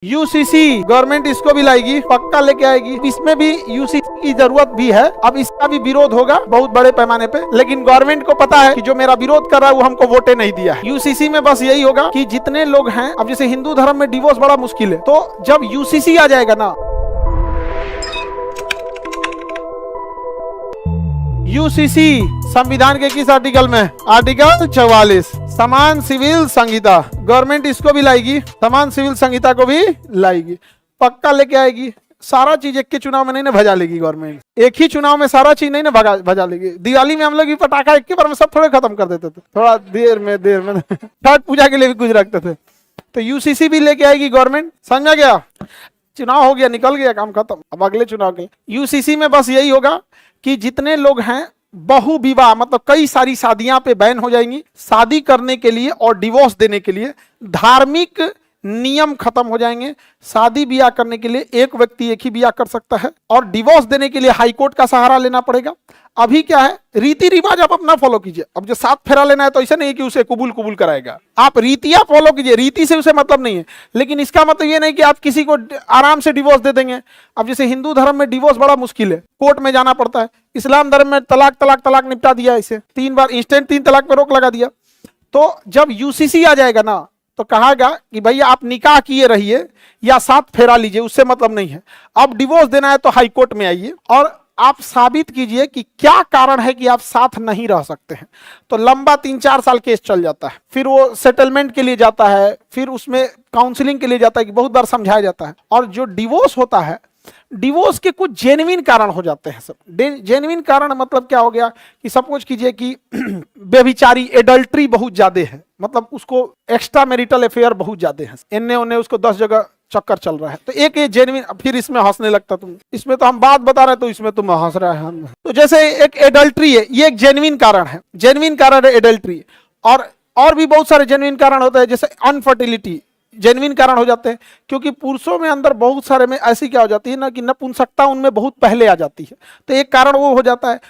UCC government इसको भी लाएगी, पक्का लेके आएगी। इसमें भी यूसीसी की जरूरत भी है। अब इसका भी विरोध होगा बहुत बड़े पैमाने पे, लेकिन गवर्नमेंट को पता है कि जो मेरा विरोध कर रहा है वो हमको वोटे नहीं दिया है। यूसीसी में बस यही होगा कि जितने लोग हैं, अब जैसे हिंदू धर्म में डिवोर्स बड़ा मुश्किल है, तो जब यूसीसी आ जाएगा ना, यूसीसी संविधान के किस आर्टिकल में? आर्टिकल 44 समान सिविल संहिता। गवर्नमेंट इसको भी लाएगी, समान सिविल संहिता को भी लाएगी, पक्का लेके आएगी। सारा चीज एक के चुनाव में नहीं ना भजा लेगी गवर्नमेंट, एक ही चुनाव में सारा चीज नहीं ना भजा लेगी। दिवाली में हम लोग भी पटाखा एक के बार में सब थोड़े खत्म कर देते थे, थोड़ा देर में छठ पूजा के लिए भी कुछ रखते थे। तो यूसीसी भी लेके आएगी गवर्नमेंट, समझा गया? चुनाव हो गया, निकल गया, काम खत्म। अब अगले चुनाव के यूसीसी में बस यही होगा कि जितने लोग हैं बहु विवाह, मतलब कई सारी शादियां पे बैन हो जाएंगी। शादी करने के लिए और डिवोर्स देने के लिए धार्मिक नियम खत्म हो जाएंगे। शादी ब्याह करने के लिए एक व्यक्ति एक ही ब्याह कर सकता है, और डिवोर्स देने के लिए हाई कोर्ट का सहारा लेना पड़ेगा। अभी क्या है, रीति रिवाज आप अपना फॉलो कीजिए। अब जो 7 फेरा लेना है तो ऐसा नहीं कि उसे कबूल कराएगा, आप रीतियां फॉलो कीजिए। रीति से उसे मतलब नहीं है, लेकिन इसका मतलब ये नहीं कि आप किसी को आराम से डिवोर्स दे देंगे। अब जैसे हिंदू धर्म में डिवोर्स बड़ा मुश्किल है, कोर्ट में जाना पड़ता है। इस्लाम धर्म में तलाक निपटा दिया, इसे 3 बार इंस्टेंट 3 तलाक पे रोक लगा दिया। तो जब यूसीसी आ जाएगा ना, तो कहागा कि भैया आप निकाह किए रहिए या 7 फेरा लीजिए, उससे मतलब नहीं है। अब डिवोर्स देना है तो हाई कोर्ट में आइए और आप साबित कीजिए कि क्या कारण है कि आप साथ नहीं रह सकते हैं। तो लंबा 3-4 साल केस चल जाता है, फिर वो सेटलमेंट के लिए जाता है, फिर उसमें काउंसलिंग के लिए जाता है कि बहुत बार समझाया जाता है। और जो डिवोर्स होता है, डिवोर्स के कुछ जेन्युइन कारण हो जाते हैं। सब जेन्युइन कारण मतलब क्या हो गया कि सपोज कीजिए कि बेविचारी एडल्ट्री बहुत ज्यादा है, मतलब उसको एक्स्ट्रा मैरिटल अफेयर बहुत ज्यादा है, इन्ने उन्ने उसको 10 जगह चक्कर चल रहा है, तो एक ये जेन्युइन। फिर इसमें हंसने लगता तुम, इसमें तो हम बात बता रहे हैं तो इसमें तुम हंस रहे हैं हम। तो जैसे एक एडल्ट्री है, ये एक जेन्युइन कारण है, जेन्युइन कारण है एडल्ट्री। और भी बहुत सारे जेन्युइन कारण होते हैं, जैसे अनफर्टिलिटी जेन्युइन कारण हो जाते हैं, क्योंकि पुरुषों में अंदर बहुत सारे में ऐसी क्या हो जाती है ना कि नपुंसकता उनमें बहुत पहले आ जाती है, तो एक कारण वो हो जाता है।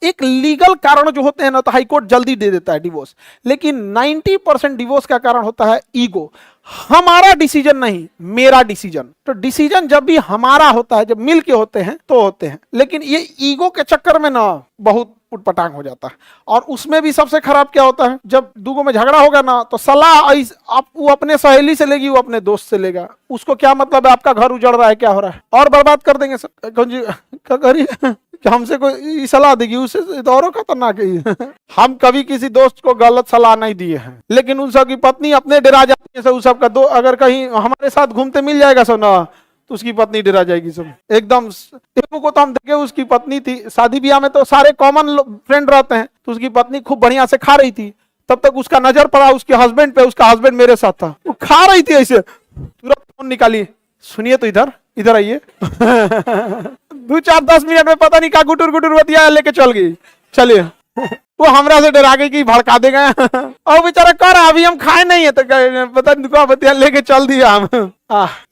एक लीगल कारण जो होते हैं ना, तो हाई कोर्ट जल्दी दे देता है डिवोर्स। लेकिन 90% डिवोर्स का कारण होता है ईगो, हमारा डिसीजन नहीं, मेरा डिसीजन। तो डिसीजन जब भी हमारा होता है, जब मिल के होते हैं तो होते हैं, लेकिन ये ईगो के चक्कर में ना बहुत उटपटांग हो जाता है। और उसमें भी सबसे खराब क्या होता है, जब दूगों में झगड़ा होगा ना, तो सलाह आप वो अपने सहेली से लेगी, वो अपने दोस्त से लेगा। उसको क्या मतलब है आपका घर उजड़ रहा है, क्या हो रहा है, और बर्बाद कर देंगे सब। कौन जी क्या करिए कि हमसे कोई सलाह देगी, उससे तो और खतरनाक है। हम कभी किसी दोस्त को गलत सलाह नहीं दिए हैं, लेकिन उन सब की पत्नी अपने डरा जाती है। उस सब का अगर कहीं हमारे साथ घूमते मिल जाएगा सब ना, तो उसकी पत्नी डरा जाएगी सब एकदम। टेपू को तो हम देखे, उसकी पत्नी थी, शादी ब्याह में तो सारे कॉमन फ्रेंड रहते हैं, तो उसकी पत्नी खूब बढ़िया से खा रही थी, तब तक उसका नजर पड़ा उसके हस्बैंड पे। उसका हस्बैंड मेरे साथ था, वो खा रही थी ऐसे, तुरंत फोन निकाली, सुनिए तो इधर आइए। 2-4-10 मिनट में पता नहीं क्या गुटुर बतिया लेके चल गई। चलिए, वो हमरा से डरा गई कि भड़का देगा। और बेचारा कर अभी हम खाए नहीं है, तो पता नहीं बतिया लेके चल दिया हम।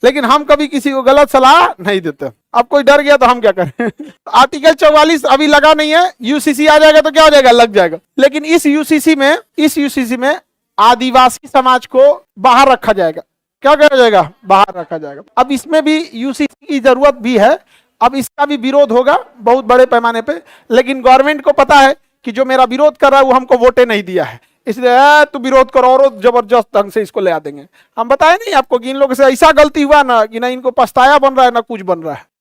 लेकिन हम कभी किसी को गलत सलाह नहीं देते। अब कोई डर गया तो हम क्या करें। आर्टिकल 44 अभी लगा नहीं है, यूसीसी आ जाएगा तो क्या हो जाएगा, लग जाएगा। लेकिन इस यूसीसी में आदिवासी समाज को बाहर रखा जाएगा। क्या किया जाएगा? बाहर रखा जाएगा। अब इसमें भी यूसीसी की जरूरत भी है। अब इसका भी विरोध होगा बहुत बड़े पैमाने पे, लेकिन गवर्नमेंट को पता है कि जो मेरा विरोध कर रहा है वो हमको वोटे नहीं दिया है, इसलिए तू विरोध करो और जबरदस्त ढंग से इसको ले आ देंगे। हम बताए नहीं आपको कि इन लोगों से ऐसा गलती हुआ ना कि ना इनको पछताया बन रहा है ना कुछ बन रहा है।